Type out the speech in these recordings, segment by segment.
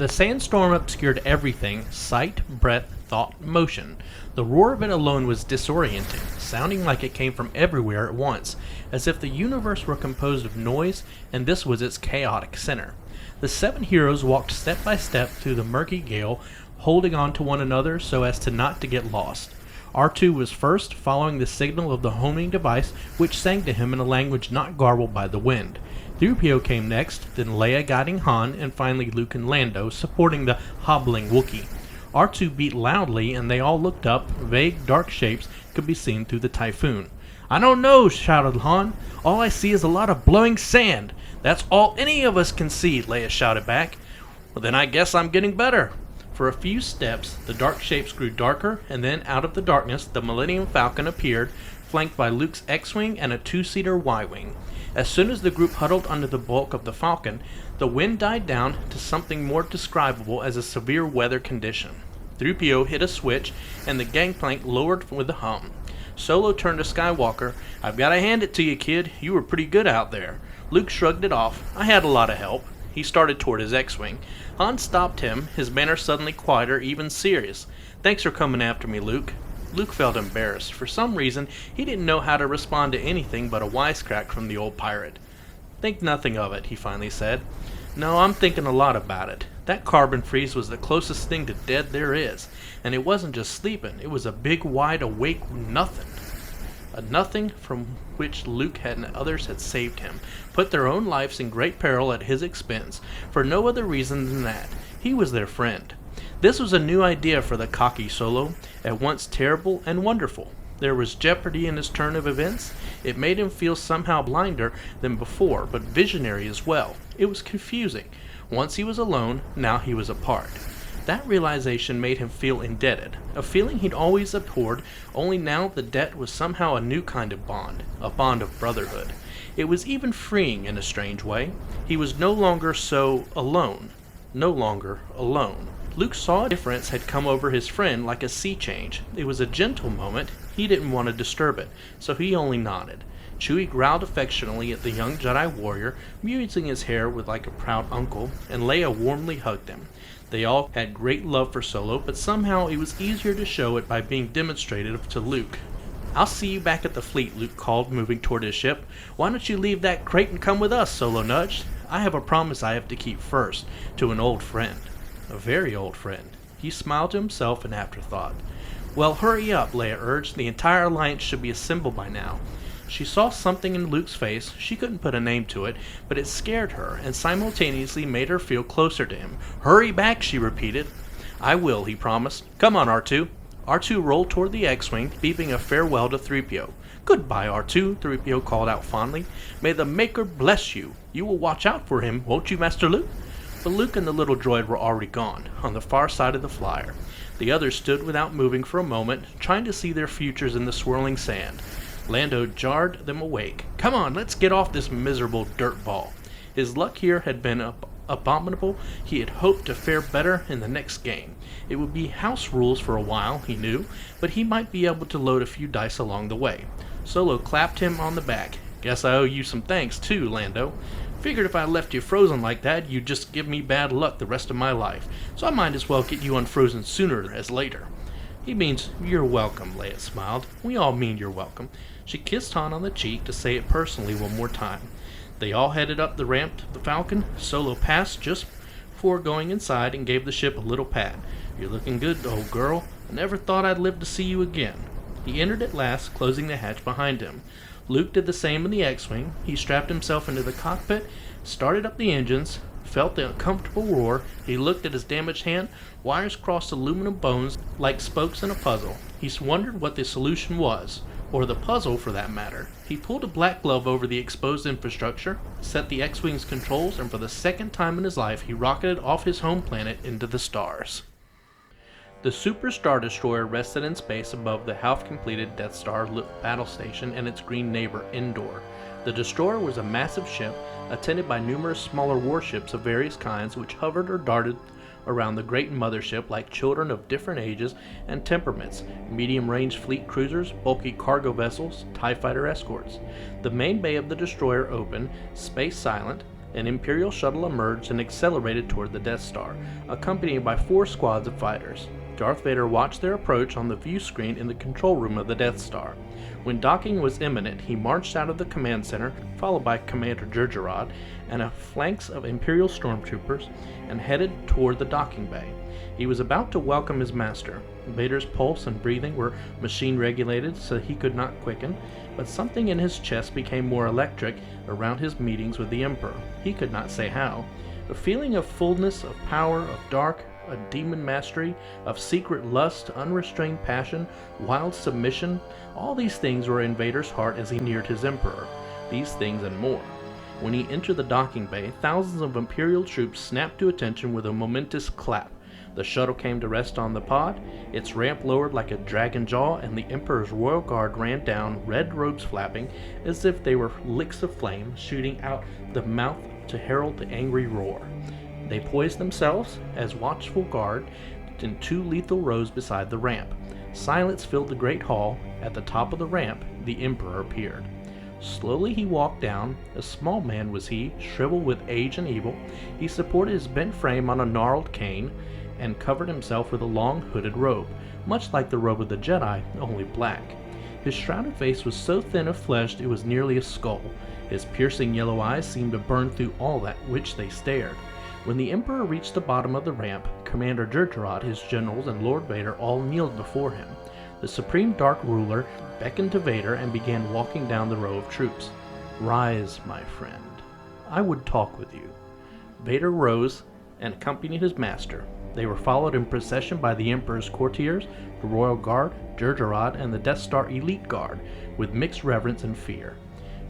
The sandstorm obscured everything: sight, breath, thought, motion. The roar of it alone was disorienting, sounding like it came from everywhere at once, as if the universe were composed of noise and this was its chaotic center. The 7 heroes walked step by step through the murky gale, holding on to one another so as to not to get lost. R2 was first, following the signal of the homing device, which sang to him in a language not garbled by the wind. 3PO came next, then Leia guiding Han, and finally Luke and Lando, supporting the hobbling Wookiee. R2 beat loudly, and they all looked up. Vague, dark shapes could be seen through the typhoon. "I don't know," shouted Han. "All I see is a lot of blowing sand." "That's all any of us can see," Leia shouted back. "Well, then I guess I'm getting better." For a few steps, the dark shapes grew darker, and then out of the darkness, the Millennium Falcon appeared, flanked by Luke's X-Wing and a 2-seater Y-Wing. As soon as the group huddled under the bulk of the Falcon, the wind died down to something more describable as a severe weather condition. 3PO hit a switch, and the gangplank lowered with a hum. Solo turned to Skywalker. "I've got to hand it to you, kid. You were pretty good out there." Luke shrugged it off. "I had a lot of help." He started toward his X-Wing. Han stopped him, his manner suddenly quieter, even serious. "Thanks for coming after me, Luke." Luke felt embarrassed. For some reason, he didn't know how to respond to anything but a wisecrack from the old pirate. "Think nothing of it," he finally said. "No, I'm thinking a lot about it. That carbon freeze was the closest thing to dead there is. And it wasn't just sleeping, it was a big, wide awake nothing. A nothing from which Luke and others had saved him, put their own lives in great peril at his expense, for no other reason than that. He was their friend. This was a new idea for the cocky Solo, at once terrible and wonderful. There was jeopardy in his turn of events. It made him feel somehow blinder than before, but visionary as well. It was confusing. Once he was alone, now he was apart. That realization made him feel indebted, a feeling he'd always abhorred, only now the debt was somehow a new kind of bond, a bond of brotherhood. It was even freeing in a strange way. He was no longer so alone. No longer alone. Luke saw a difference had come over his friend like a sea change. It was a gentle moment. He didn't want to disturb it, so he only nodded. Chewie growled affectionately at the young Jedi warrior, musing his hair with like a proud uncle, and Leia warmly hugged him. They all had great love for Solo, but somehow it was easier to show it by being demonstrative to Luke. "I'll see you back at the fleet," Luke called, moving toward his ship. "Why don't you leave that crate and come with us?" Solo nudged. "I have a promise I have to keep first, to an old friend." A very old friend. He smiled to himself in afterthought. "Well, hurry up," Leia urged. "The entire alliance should be assembled by now." She saw something in Luke's face. She couldn't put a name to it, but it scared her and simultaneously made her feel closer to him. "Hurry back," she repeated. "I will," he promised. "Come on, R2." R2 rolled toward the X-Wing, beeping a farewell to 3PO. "Goodbye, R2, 3PO called out fondly. "May the Maker bless you. You will watch out for him, won't you, Master Luke?" But Luke and the little droid were already gone, on the far side of the flyer. The others stood without moving for a moment, trying to see their futures in the swirling sand. Lando jarred them awake. "Come on, let's get off this miserable dirt ball." His luck here had been abominable. He had hoped to fare better in the next game. It would be house rules for a while, he knew, but he might be able to load a few dice along the way. Solo clapped him on the back. "Guess I owe you some thanks, too, Lando. Figured if I left you frozen like that, you'd just give me bad luck the rest of my life, so I might as well get you unfrozen sooner as later." "He means you're welcome," Leia smiled. "We all mean you're welcome." She kissed Han on the cheek to say it personally one more time. They all headed up the ramp to the Falcon. Solo passed just before going inside and gave the ship a little pat. "You're looking good, old girl. I never thought I'd live to see you again." He entered at last, closing the hatch behind him. Luke did the same in the X-Wing. He strapped himself into the cockpit, started up the engines, felt the uncomfortable roar. He looked at his damaged hand. Wires crossed aluminum bones like spokes in a puzzle. He wondered what the solution was, or the puzzle for that matter. He pulled a black glove over the exposed infrastructure, set the X-Wing's controls, and for the second time in his life he rocketed off his home planet into the stars. The Super Star Destroyer rested in space above the half-completed Death Star battle station and its green neighbor, Endor. The destroyer was a massive ship, attended by numerous smaller warships of various kinds which hovered or darted around the great mothership like children of different ages and temperaments, medium-range fleet cruisers, bulky cargo vessels, TIE fighter escorts. The main bay of the destroyer open, space silent. An Imperial shuttle emerged and accelerated toward the Death Star, accompanied by 4 squads of fighters. Darth Vader watched their approach on the view screen in the control room of the Death Star. When docking was imminent, he marched out of the command center, followed by Commander Jerjerrod and a flanks of Imperial stormtroopers, and headed toward the docking bay. He was about to welcome his master. Vader's pulse and breathing were machine-regulated so he could not quicken, but something in his chest became more electric around his meetings with the Emperor. He could not say how. A feeling of fullness, of power, of dark, a demon mastery, of secret lust, unrestrained passion, wild submission, all these things were in Vader's heart as he neared his Emperor. These things and more. When he entered the docking bay, thousands of Imperial troops snapped to attention with a momentous clap. The shuttle came to rest on the pod, its ramp lowered like a dragon jaw, and the Emperor's royal guard ran down, red robes flapping, as if they were licks of flame shooting out the mouth to herald the angry roar. They poised themselves as watchful guard in 2 lethal rows beside the ramp. Silence filled the great hall. At the top of the ramp, the Emperor appeared. Slowly he walked down. A small man was he, shriveled with age and evil. He supported his bent frame on a gnarled cane, and covered himself with a long hooded robe, much like the robe of the Jedi, only black. His shrouded face was so thin of flesh it was nearly a skull. His piercing yellow eyes seemed to burn through all that which they stared. When the Emperor reached the bottom of the ramp, Commander Jerjerrod, his generals, and Lord Vader all kneeled before him. The Supreme Dark Ruler beckoned to Vader and began walking down the row of troops. "Rise, my friend. I would talk with you." Vader rose and accompanied his master. They were followed in procession by the Emperor's courtiers, the Royal Guard, Jerjerrod, and the Death Star Elite Guard, with mixed reverence and fear.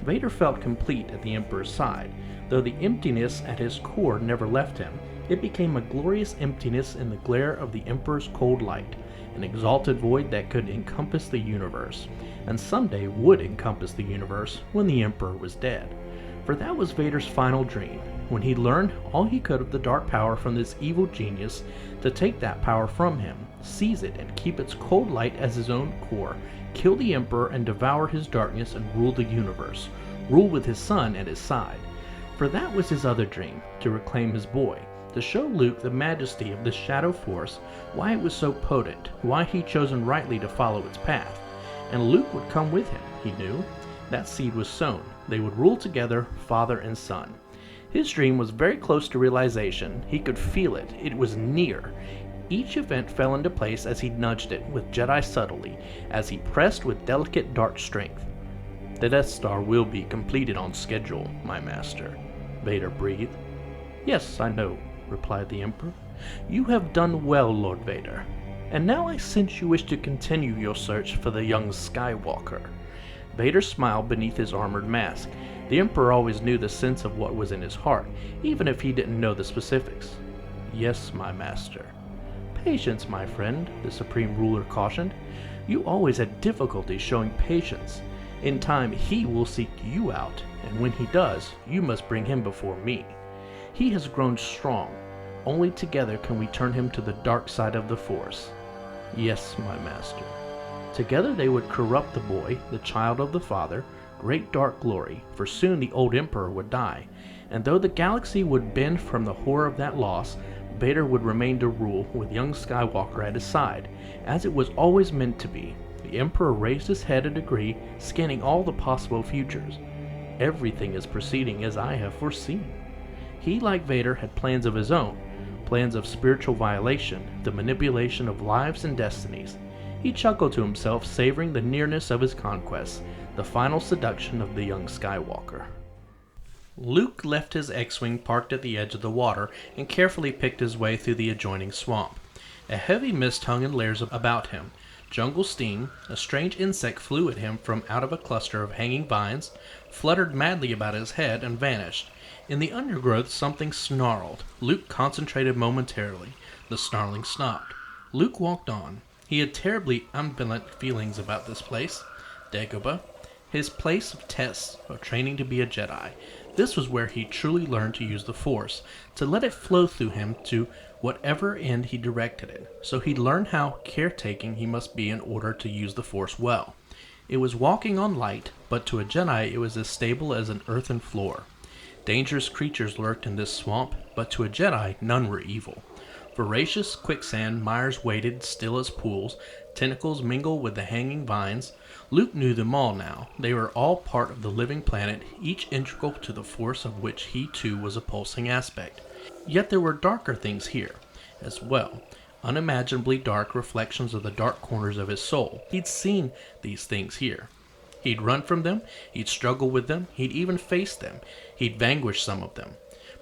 Vader felt complete at the Emperor's side. Though the emptiness at his core never left him, it became a glorious emptiness in the glare of the Emperor's cold light, an exalted void that could encompass the universe, and someday would encompass the universe when the Emperor was dead. For that was Vader's final dream, when he learned all he could of the dark power from this evil genius, to take that power from him, seize it and keep its cold light as his own core, kill the Emperor and devour his darkness and rule the universe, rule with his son at his side. For that was his other dream, to reclaim his boy, to show Luke the majesty of this shadow force, why it was so potent, why he'd chosen rightly to follow its path. And Luke would come with him, he knew. That seed was sown. They would rule together, father and son. His dream was very close to realization. He could feel it. It was near. Each event fell into place as he nudged it with Jedi subtlety, as he pressed with delicate dark strength. "The Death Star will be completed on schedule, my master," Vader breathed. "Yes, I know," replied the Emperor. "You have done well, Lord Vader. And now I sense you wish to continue your search for the young Skywalker." Vader smiled beneath his armored mask. The Emperor always knew the sense of what was in his heart, even if he didn't know the specifics. "Yes, my master." "Patience, my friend," the Supreme Ruler cautioned. "You always had difficulty showing patience. In time, he will seek you out, and when he does, you must bring him before me. He has grown strong. Only together can we turn him to the dark side of the Force." "Yes, my master." Together they would corrupt the boy, the child of the Father, great dark glory, for soon the old Emperor would die, and though the galaxy would bend from the horror of that loss, Vader would remain to rule with young Skywalker at his side, as it was always meant to be. The Emperor raised his head a degree, scanning all the possible futures. "Everything is proceeding as I have foreseen." He, like Vader, had plans of his own, plans of spiritual violation, the manipulation of lives and destinies. He chuckled to himself, savoring the nearness of his conquest, the final seduction of the young Skywalker. Luke left his X-Wing parked at the edge of the water and carefully picked his way through the adjoining swamp. A heavy mist hung in layers about him. Jungle steam, a strange insect flew at him from out of a cluster of hanging vines, fluttered madly about his head, and vanished. In the undergrowth something snarled. Luke concentrated momentarily. The snarling stopped. Luke walked on. He had terribly ambivalent feelings about this place. Dagobah, his place of tests, of training to be a Jedi. This was where he truly learned to use the Force, to let it flow through him to whatever end he directed it. So he'd learn how caretaking he must be in order to use the Force well. It was walking on light, but to a Jedi it was as stable as an earthen floor. Dangerous creatures lurked in this swamp, but to a Jedi none were evil. Voracious quicksand mires waded still as pools, tentacles mingle with the hanging vines. Luke knew them all now. They were all part of the living planet, each integral to the force of which he too was a pulsing aspect. Yet there were darker things here, as well. Unimaginably dark reflections of the dark corners of his soul. He'd seen these things here. He'd run from them, he'd struggle with them, he'd even face them, he'd vanquish some of them.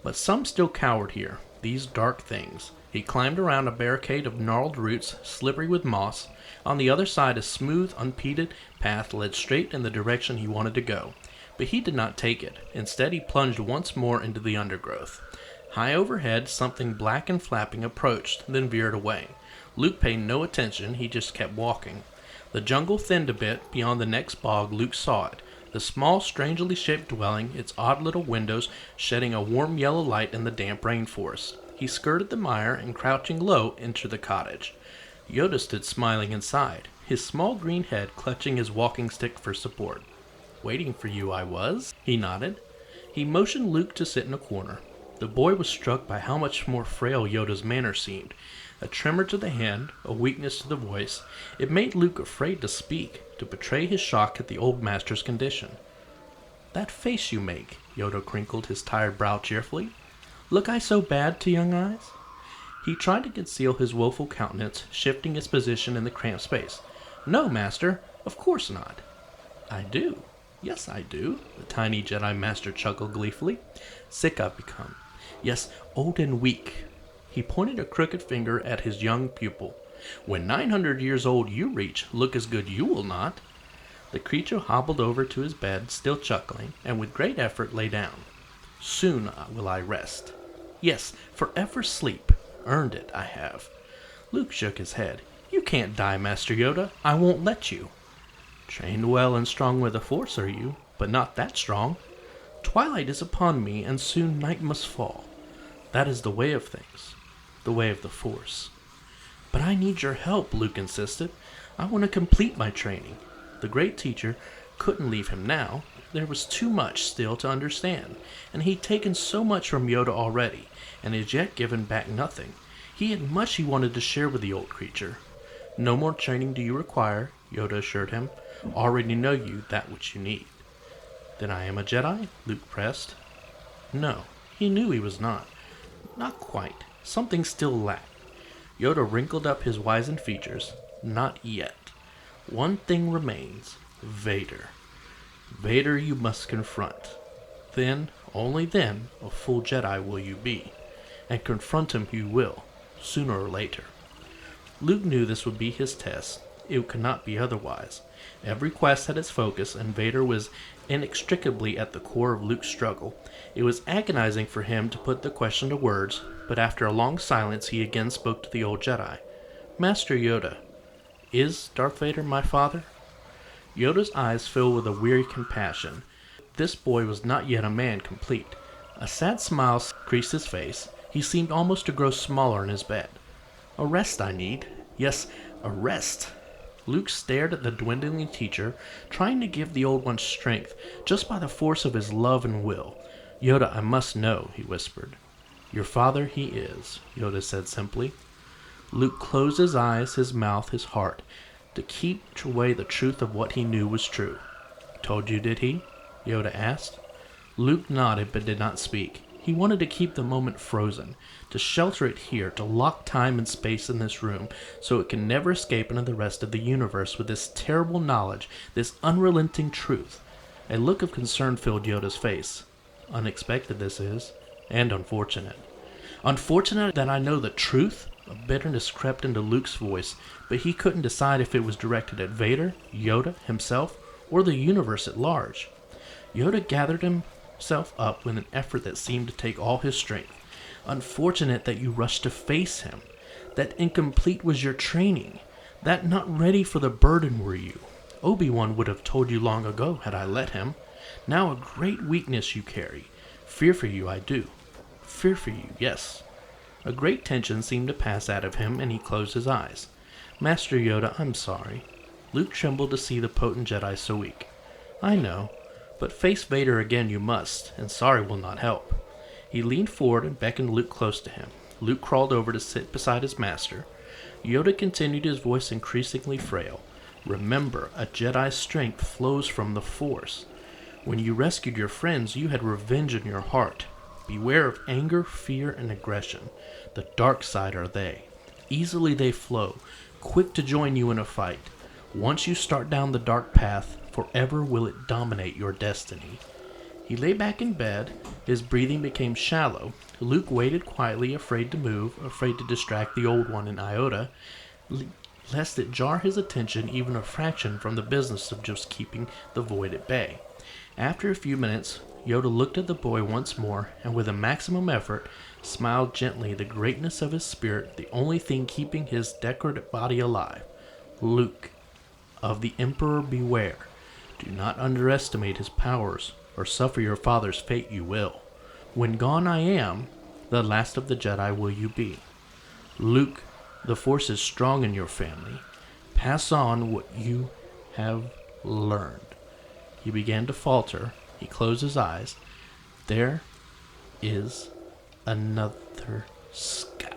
But some still cowered here, these dark things. He climbed around a barricade of gnarled roots, slippery with moss. On the other side, a smooth, unpeded path led straight in the direction he wanted to go. But he did not take it. Instead, he plunged once more into the undergrowth. High overhead, something black and flapping approached, then veered away. Luke paid no attention, he just kept walking. The jungle thinned a bit. Beyond the next bog, Luke saw it. The small, strangely shaped dwelling, its odd little windows shedding a warm yellow light in the damp rainforest. He skirted the mire and, crouching low, entered the cottage. Yoda stood smiling inside, his small green head clutching his walking stick for support. "Waiting for you, I was," he nodded. He motioned Luke to sit in a corner. The boy was struck by how much more frail Yoda's manner seemed. A tremor to the hand, a weakness to the voice. It made Luke afraid to speak, to betray his shock at the old master's condition. "That face you make," Yoda crinkled his tired brow cheerfully. "Look I so bad to young eyes?" He tried to conceal his woeful countenance, shifting its position in the cramped space. "No, master, of course not." "I do. Yes, I do," the tiny Jedi Master chuckled gleefully. "Sick I've become. Yes, old and weak." He pointed a crooked finger at his young pupil. "When 900 years old you reach, look as good you will not." The creature hobbled over to his bed, still chuckling, and with great effort lay down. "Soon will I rest. Yes, forever sleep. Earned it, I have." Luke shook his head. "You can't die, Master Yoda. I won't let you." "Trained well and strong with the Force are you, but not that strong. Twilight is upon me, and soon night must fall. That is the way of things, the way of the Force." "But I need your help," Luke insisted. "I want to complete my training." The great teacher couldn't leave him now. There was too much still to understand, and he'd taken so much from Yoda already, and as yet given back nothing. He had much he wanted to share with the old creature. "No more training do you require," Yoda assured him. "Already know you that which you need." "Then I am a Jedi?" Luke pressed. No, he knew he was not. Not quite. Something still lacked. Yoda wrinkled up his wizened features. "Not yet. One thing remains. Vader. Vader you must confront. Then, only then, a full Jedi will you be. And confront him you will, sooner or later." Luke knew this would be his test. It could not be otherwise. Every quest had its focus, and Vader was inextricably at the core of Luke's struggle. It was agonizing for him to put the question to words, but after a long silence he again spoke to the old Jedi. "Master Yoda, is Darth Vader my father?" Yoda's eyes filled with a weary compassion. This boy was not yet a man complete. A sad smile creased his face. He seemed almost to grow smaller in his bed. "A rest I need. Yes, a rest." Luke stared at the dwindling teacher, trying to give the old one strength just by the force of his love and will. "Yoda, I must know," he whispered. "Your father he is," Yoda said simply. Luke closed his eyes, his mouth, his heart, to keep away the truth of what he knew was true. "Told you, did he?" Yoda asked. Luke nodded but did not speak. He wanted to keep the moment frozen, to shelter it here, to lock time and space in this room, so it could never escape into the rest of the universe with this terrible knowledge, this unrelenting truth. A look of concern filled Yoda's face. "Unexpected this is, and unfortunate." "Unfortunate that I know the truth?" A bitterness crept into Luke's voice, but he couldn't decide if it was directed at Vader, Yoda, himself, or the universe at large. Yoda gathered himself up with an effort that seemed to take all his strength. "Unfortunate that you rushed to face him, that incomplete was your training, that not ready for the burden were you. Obi-Wan would have told you long ago had I let him. Now a great weakness you carry. Fear for you I do. Fear for you, yes." A great tension seemed to pass out of him, and he closed his eyes. "Master Yoda, I'm sorry." Luke trembled to see the potent Jedi so weak. "I know. But face Vader again you must, and sorry will not help. He leaned forward and beckoned Luke close to him. Luke crawled over to sit beside his master. Yoda continued, his voice increasingly frail. Remember, a Jedi's strength flows from the Force. When you rescued your friends, you had revenge in your heart. Beware of anger, fear, and aggression. The dark side are they. Easily they flow, quick to join you in a fight. Once you start down the dark path, forever will it dominate your destiny. He lay back in bed. His breathing became shallow. Luke waited quietly, afraid to move, afraid to distract the Old One in iota, lest it jar his attention even a fraction from the business of just keeping the void at bay. After a few minutes, Yoda looked at the boy once more, and with a maximum effort, smiled gently, the greatness of his spirit, the only thing keeping his decrepit body alive. Luke, of the Emperor beware. Do not underestimate his powers, or suffer your father's fate you will. When gone I am, the last of the Jedi will you be. Luke, the Force is strong in your family. Pass on what you have learned. He began to falter. He closed his eyes. There is another sky.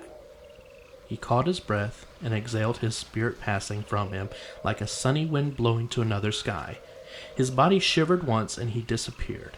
He caught his breath and exhaled, his spirit passing from him like a sunny wind blowing to another sky. His body shivered once and he disappeared.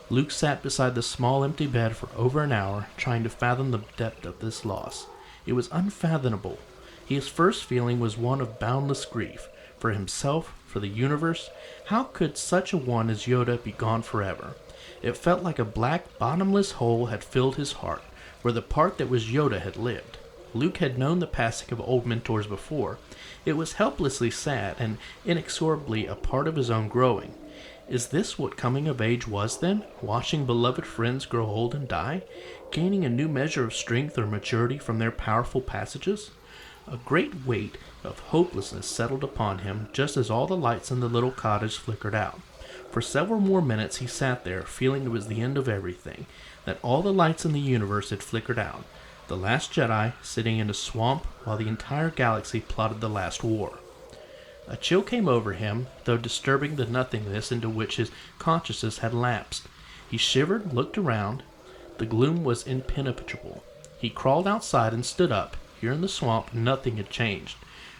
Luke sat beside the small empty bed for over an hour, trying to fathom the depth of this loss. It was unfathomable. His first feeling was one of boundless grief. For himself, for the universe, how could such a one as Yoda be gone forever? It felt like a black, bottomless hole had filled his heart, where the part that was Yoda had lived. Luke had known the passing of old mentors before. It was helplessly sad and inexorably a part of his own growing. Is this what coming of age was then? Watching beloved friends grow old and die? Gaining a new measure of strength or maturity from their powerful passages? A great weight of hopelessness settled upon him just as all the lights in the little cottage flickered out. For several more minutes he sat there, feeling it was the end of everything, that all the lights in the universe had flickered out. The last Jedi sitting in a swamp while the entire galaxy plotted the last war. A chill came over him, though disturbing the nothingness into which his consciousness had lapsed. He shivered, looked around. The gloom was impenetrable. He crawled outside and stood up. Here in the swamp, nothing had changed.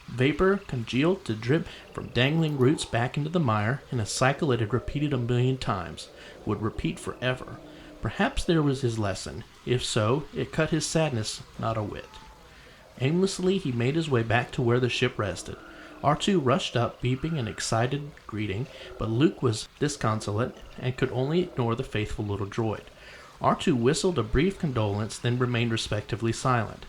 Vapor congealed to drip from dangling roots back into the mire, in a cycle it had repeated 1,000,000 times, would repeat forever. Perhaps there was his lesson. If so, it cut his sadness not a whit. Aimlessly he made his way back to where the ship rested. R2 rushed up, beeping an excited greeting, but Luke was disconsolate and could only ignore the faithful little droid. R2 whistled a brief condolence, then remained respectfully silent.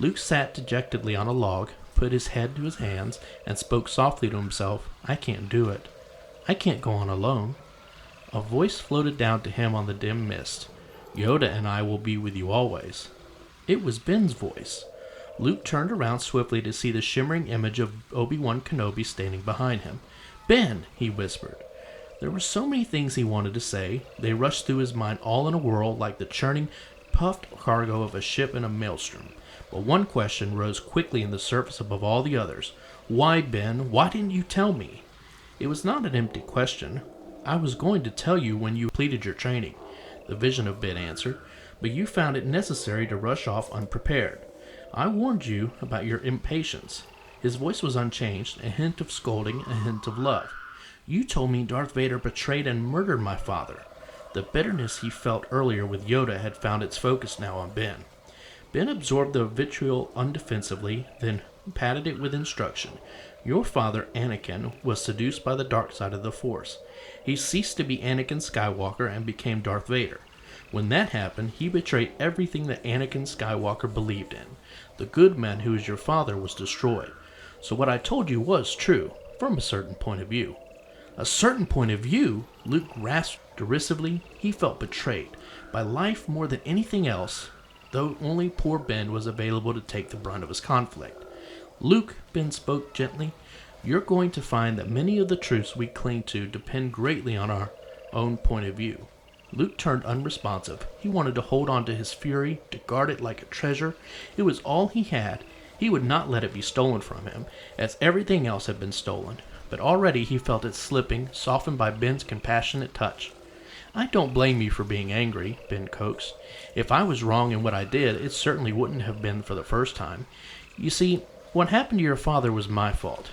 Luke sat dejectedly on a log, put his head to his hands, and spoke softly to himself. I can't do it. I can't go on alone. A voice floated down to him on the dim mist. Yoda and I will be with you always. It was Ben's voice. Luke turned around swiftly to see the shimmering image of Obi-Wan Kenobi standing behind him. Ben, he whispered. There were so many things he wanted to say. They rushed through his mind all in a whirl, like the churning, puffed cargo of a ship in a maelstrom. But one question rose quickly in the surface above all the others. Why, Ben? Why didn't you tell me? It was not an empty question. I was going to tell you when you completed your training, the vision of Ben answered, but you found it necessary to rush off unprepared. I warned you about your impatience. His voice was unchanged, a hint of scolding, a hint of love. You told me Darth Vader betrayed and murdered my father. The bitterness he felt earlier with Yoda had found its focus now on Ben. Ben absorbed the vitriol undefensively, then patted it with instruction. Your father, Anakin, was seduced by the dark side of the Force. He ceased to be Anakin Skywalker and became Darth Vader. When that happened, he betrayed everything that Anakin Skywalker believed in. The good man who is your father was destroyed. So what I told you was true, from a certain point of view. A certain point of view? Luke rasped derisively. He felt betrayed by life more than anything else, though only poor Ben was available to take the brunt of his conflict. Luke, Ben spoke gently, you're going to find that many of the truths we cling to depend greatly on our own point of view. Luke turned unresponsive. He wanted to hold on to his fury, to guard it like a treasure. It was all he had. He would not let it be stolen from him, as everything else had been stolen. but already he felt it slipping, softened by Ben's compassionate touch. "I don't blame you for being angry," Ben coaxed. "If I was wrong in what I did, it certainly wouldn't have been for the first time. You see, what happened to your father was my fault."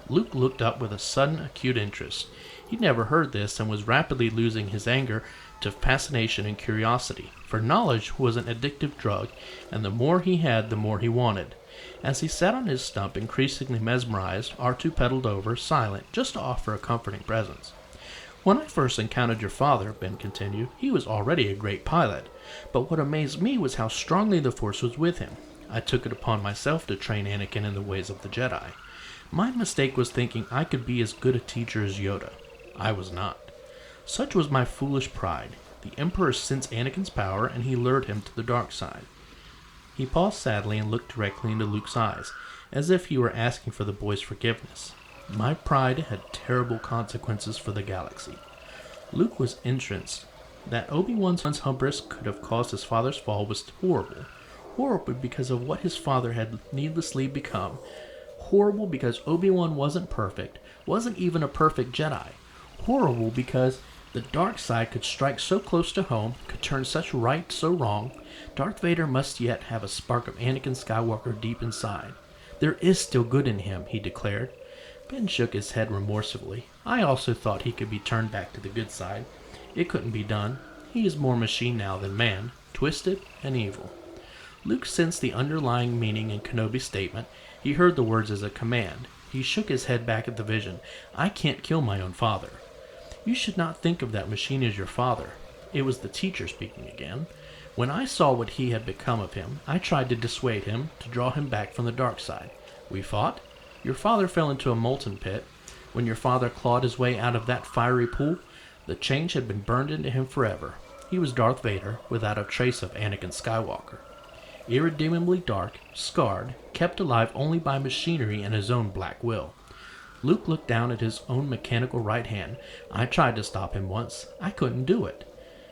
Luke looked up with a sudden acute interest. He'd never heard this and was rapidly losing his anger to fascination and curiosity, for knowledge was an addictive drug, and the more he had, the more he wanted. As he sat on his stump, increasingly mesmerized, R2 pedaled over, silent, just to offer a comforting presence. "When I first encountered your father," Ben continued, "he was already a great pilot, but what amazed me was how strongly the Force was with him. I took it upon myself to train Anakin in the ways of the Jedi. My mistake was thinking I could be as good a teacher as Yoda. I was not. Such was my foolish pride. The Emperor sensed Anakin's power, and he lured him to the dark side." He paused sadly and looked directly into Luke's eyes, as if he were asking for the boy's forgiveness. "My pride had terrible consequences for the galaxy." Luke was entranced. That Obi-Wan's hubris could have caused his father's fall was horrible. Horrible because of what his father had needlessly become. Horrible because Obi-Wan wasn't perfect, wasn't even a perfect Jedi. Horrible because the dark side could strike so close to home, could turn such right so wrong. Darth Vader must yet have a spark of Anakin Skywalker deep inside. "There is still good in him," he declared. Ben shook his head remorsefully. "I also thought he could be turned back to the good side. It couldn't be done. He is more machine now than man, twisted and evil." Luke sensed the underlying meaning in Kenobi's statement. He heard the words as a command. He shook his head back at the vision. "I can't kill my own father." "You should not think of that machine as your father." It was the teacher speaking again. "When I saw what he had become of him, I tried to dissuade him, to draw him back from the dark side. We fought. Your father fell into a molten pit. When your father clawed his way out of that fiery pool, the change had been burned into him forever. He was Darth Vader, without a trace of Anakin Skywalker. Irredeemably dark, scarred, kept alive only by machinery and his own black will." Luke looked down at his own mechanical right hand. "I tried to stop him once. I couldn't do it."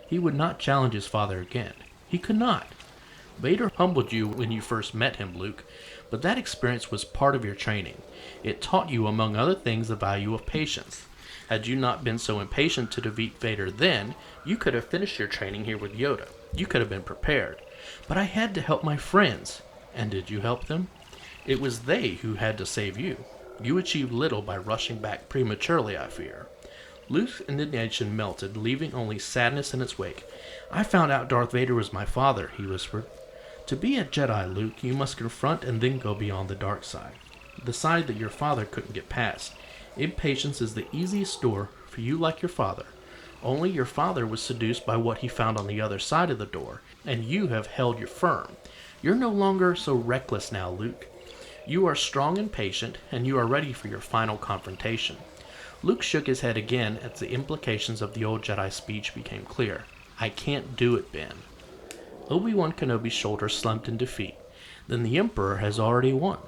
He would not challenge his father again. He could not. "Vader humbled you when you first met him, Luke, but that experience was part of your training. It taught you, among other things, the value of patience. Had you not been so impatient to defeat Vader then, you could have finished your training here with Yoda. You could have been prepared. But I had to help my friends." "And did you help them?" "It was they who had to save you. You achieved little by rushing back prematurely, I fear." Luke's indignation melted, leaving only sadness in its wake. "I found out Darth Vader was my father," he whispered. "To be a Jedi, Luke, you must confront and then go beyond the dark side. The side that your father couldn't get past. Impatience is the easiest door for you like your father. Only your father was seduced by what he found on the other side of the door, and you have held your firm. You're no longer so reckless now, Luke. You are strong and patient, and you are ready for your final confrontation." Luke shook his head again as the implications of the old Jedi speech became clear. "I can't do it, Ben." Obi-Wan Kenobi's shoulders slumped in defeat. "Then the Emperor has already won.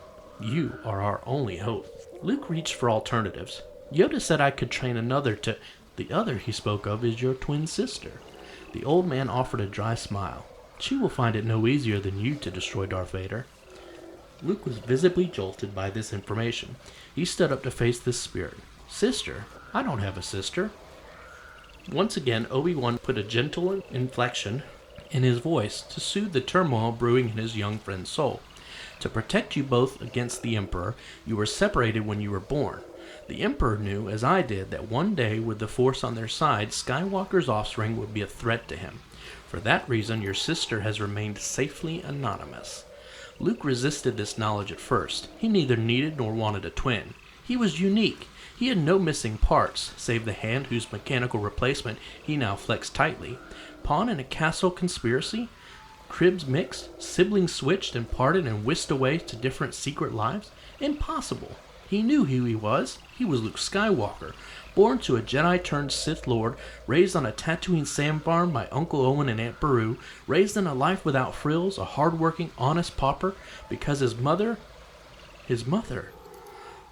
You are our only hope." Luke reached for alternatives. "Yoda said I could train another to—" "The other he spoke of is your twin sister." The old man offered a dry smile. "She will find it no easier than you to destroy Darth Vader." Luke was visibly jolted by this information. He stood up to face this spirit. "Sister? I don't have a sister." Once again, Obi-Wan put a gentle inflection in his voice to soothe the turmoil brewing in his young friend's soul. "To protect you both against the Emperor, you were separated when you were born. The Emperor knew, as I did, that one day, with the Force on their side, Skywalker's offspring would be a threat to him. For that reason, your sister has remained safely anonymous." Luke resisted this knowledge at first. He neither needed nor wanted a twin. He was unique. He had no missing parts, save the hand whose mechanical replacement he now flexed tightly. Pawn in a castle conspiracy? Cribs mixed? Siblings switched and parted and whisked away to different secret lives? Impossible. He knew who he was. He was Luke Skywalker, born to a Jedi-turned-Sith Lord, raised on a Tatooine sand farm by Uncle Owen and Aunt Beru, raised in a life without frills, a hard-working, honest pauper, because his mother...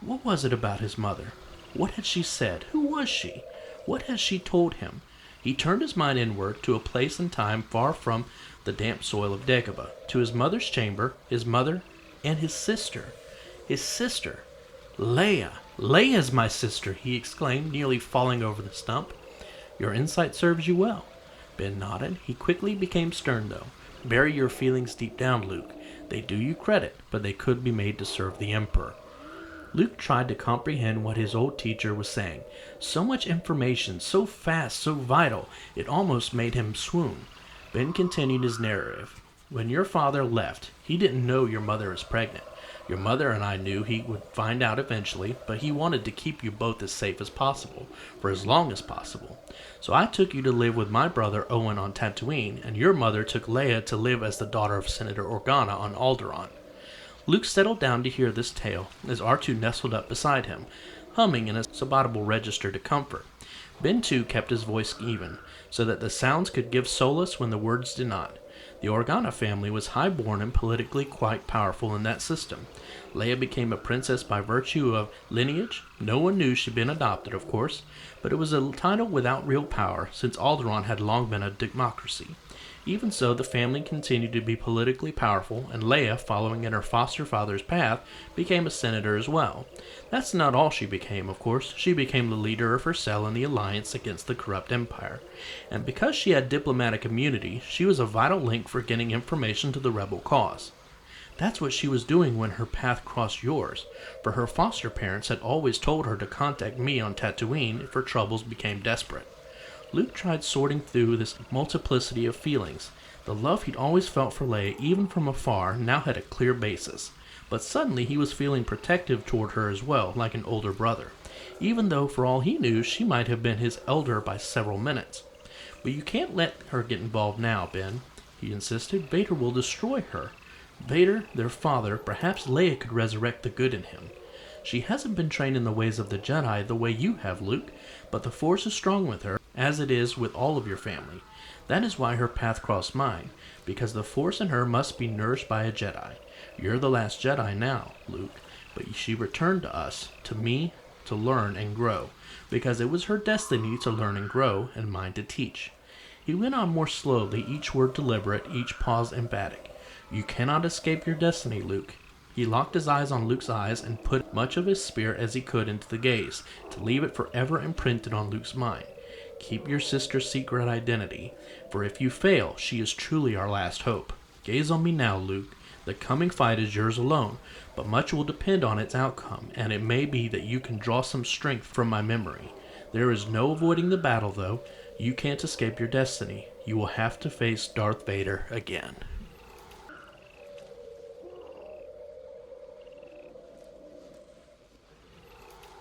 What was it about his mother? What had she said? Who was she? What had she told him? He turned his mind inward to a place and time far from the damp soil of Dagobah, to his mother's chamber, his mother, and his sister. His sister! Leia! Leia's my sister, he exclaimed, nearly falling over the stump. Your insight serves you well. Ben nodded. He quickly became stern, though. Bury your feelings deep down, Luke. They do you credit, but they could be made to serve the Emperor. Luke tried to comprehend what his old teacher was saying. So much information, so fast, so vital, it almost made him swoon. Ben continued his narrative. When your father left, he didn't know your mother is pregnant. Your mother and I knew he would find out eventually, but he wanted to keep you both as safe as possible, for as long as possible. So I took you to live with my brother Owen on Tatooine, and your mother took Leia to live as the daughter of Senator Organa on Alderaan. Luke settled down to hear this tale as R2 nestled up beside him, humming in a subaudible register to comfort. Ben, too, kept his voice even, so that the sounds could give solace when the words did not. The Organa family was high-born and politically quite powerful in that system. Leia became a princess by virtue of lineage. No one knew she'd been adopted, of course, but it was a title without real power, since Alderaan had long been a democracy. Even so, the family continued to be politically powerful, and Leia, following in her foster father's path, became a senator as well. That's not all she became, of course. She became the leader of her cell in the alliance against the corrupt empire. And because she had diplomatic immunity, she was a vital link for getting information to the rebel cause. That's what she was doing when her path crossed yours, for her foster parents had always told her to contact me on Tatooine if her troubles became desperate. Luke tried sorting through this multiplicity of feelings. The love he'd always felt for Leia, even from afar, now had a clear basis. But suddenly he was feeling protective toward her as well, like an older brother, even though for all he knew she might have been his elder by several minutes. But you can't let her get involved now, Ben, he insisted. Vader will destroy her. Vader, their father, perhaps Leia could resurrect the good in him. She hasn't been trained in the ways of the Jedi the way you have, Luke, but the Force is strong with her, as it is with all of your family. That is why her path crossed mine, because the Force in her must be nourished by a Jedi. You're the last Jedi now, Luke, but she returned to us, to me, to learn and grow, because it was her destiny to learn and grow, and mine to teach. He went on more slowly, each word deliberate, each pause emphatic. You cannot escape your destiny, Luke. He locked his eyes on Luke's eyes and put much of his spirit as he could into the gaze, to leave it forever imprinted on Luke's mind. Keep your sister's secret identity, for if you fail, she is truly our last hope. Gaze on me now, Luke. The coming fight is yours alone, but much will depend on its outcome, and it may be that you can draw some strength from my memory. There is no avoiding the battle, though. You can't escape your destiny. You will have to face Darth Vader again.